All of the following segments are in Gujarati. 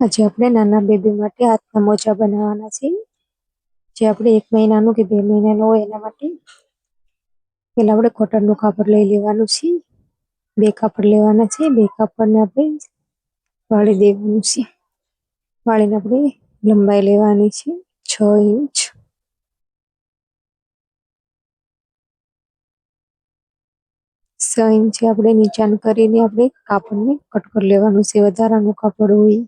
આજે આપણે નાના બેબી માટે હાથના મોજા બનાવવાના છે. જે આપણે 1 મહિનાનું કે 2 મહિનાનું હોય એના માટે પહેલા આપણે કોટનનું કાપડ લઈ લેવાનું છે. 2 કાપડ લેવાના છે. 2 કાપડને આપણે વાળી દેવાનું છે. વાળીને આપણે લંબાઈ લેવાની છે 6 ઇંચ. 6 ઇંચે આપણે નીચાણ કરીને આપણે કાપડને કટ કરી લેવાનું છે. વધારાનું કાપડ હોય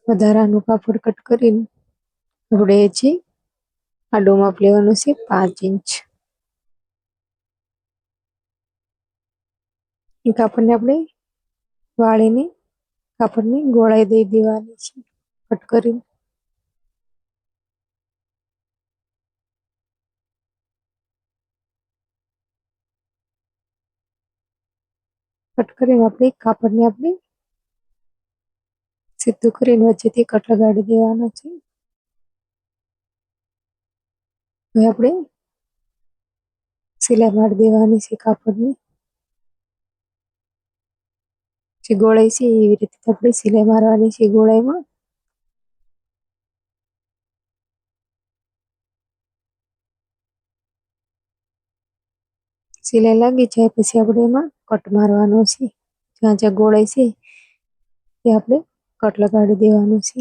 વધારાનું કાપડ કટ કરીને આપણે જે આડો માપ લેવાનું છે 5 ઇંચ. એ કાપડને આપણે વાળીને કાપડની ગોળાઈ દઈ દેવાની છે કટ કરીને. કટ કરીને આપણે કાપડને આપણે સીધું કરીને વચ્ચેથી કટ લગાડી દેવાનો છે. હવે આપણે સિલાઈ મારી દેવાની છે કાપડની. જે ગોળાઈ છે એવી રીતે આપણે સિલાઈ મારવાની છે ગોળાઈમાં. સિલાઈ લાગી જાય પછી આપણે એમાં કટ મારવાનો છે. જ્યાં જ્યાં ગોળાઈ છે તે આપણે કટ લગાડી દેવાનું છે.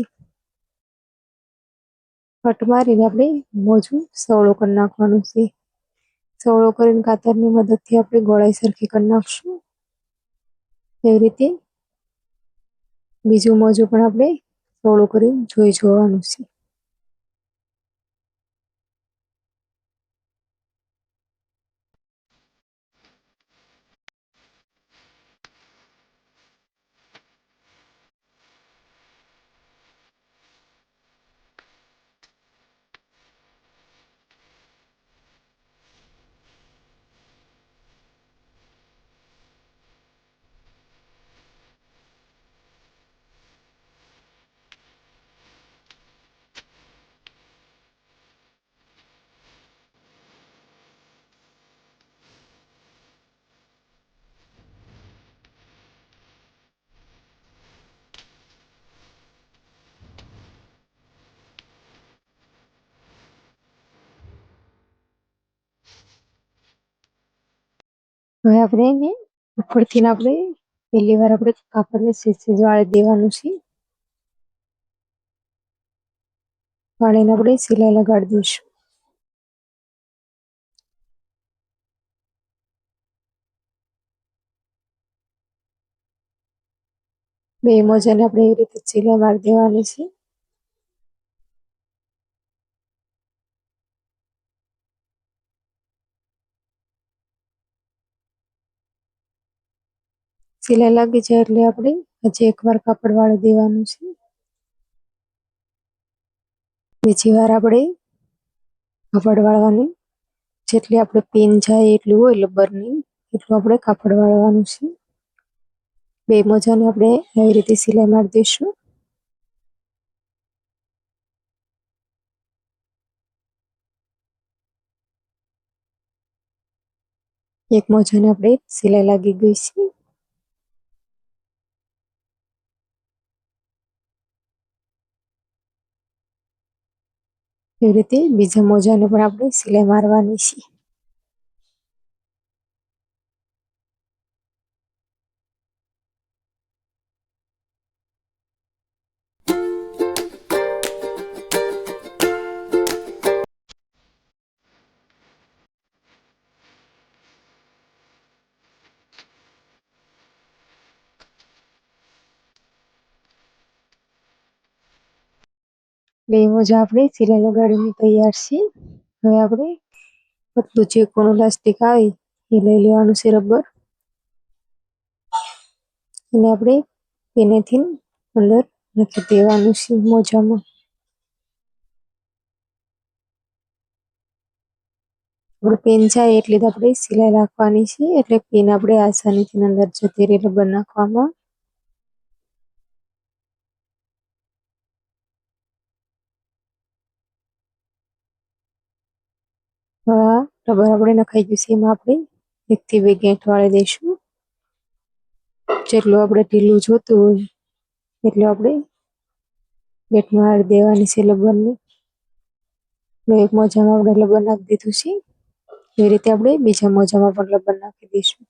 કટ મારીને આપણે મોજું સવળું કરી નાખવાનું છે. સવળો કરીને કાતરની મદદથી આપણે ગોળાઈ સરખી કરી નાખશું. એવી રીતે બીજું મોજું પણ આપણે સવળું કરીને જોઈ જોવાનું છે. હવે આપણે એને ઉપરથી આપણે પહેલી વાર આપણે કાપડને સેજ વાળી દેવાનું છે. વાળીને આપણે સિલાઈ લગાડી દઈશું. બે મોજાને આપણે એવી રીતે સિલાઈ મારી દેવાની છે. સિલાઈ લાગી જાય એટલે આપણે હજી એકવાર કાપડ વાળી દેવાનું છે. બીજી વાર આપણે કાપડ વાળવાની જેટલી આપણે પિન જાય એટલું હોય લબ્બરની એટલું આપણે કાપડ વાળવાનું છે. બે મોજાને આપણે આવી રીતે સિલાઈ મારી દઈશું. એક મોજાને આપણે સિલાઈ લાગી ગઈ છે. એવી રીતે બીજા મોજાને પણ આપણે સિલાઈ મારવાની છે. બે મોજા આપણે સિલાઈ લગાડીને તૈયાર છે. હવે આપણે પતલું જે કોણું ઇલાસ્ટિક આવે એ લઈ લેવાનું છે રબર. અને આપણે પેનેથી અંદર નાખી દેવાનું છે મોજામાં. આપણે પેન જાય એટલે જ આપણે સિલાઈ રાખવાની છે એટલે પેન આપણે આસાનીથી અંદર જતી રહે રબર નાખવામાં. હા રબર આપણે નખાઈ ગયું છે એમાં આપણે 1 થી 2 ગાંઠ વાળી દઈશું. જેટલું આપણે ઢીલું જોતું હોય એટલું આપણે બેટમાં હારી દેવાની છે લબ્બરની. એક મોજામાં આપણે લબ્બર નાખી દીધું છે. એ રીતે આપણે બીજા મોજામાં પણ લબ્બર નાખી દઈશું.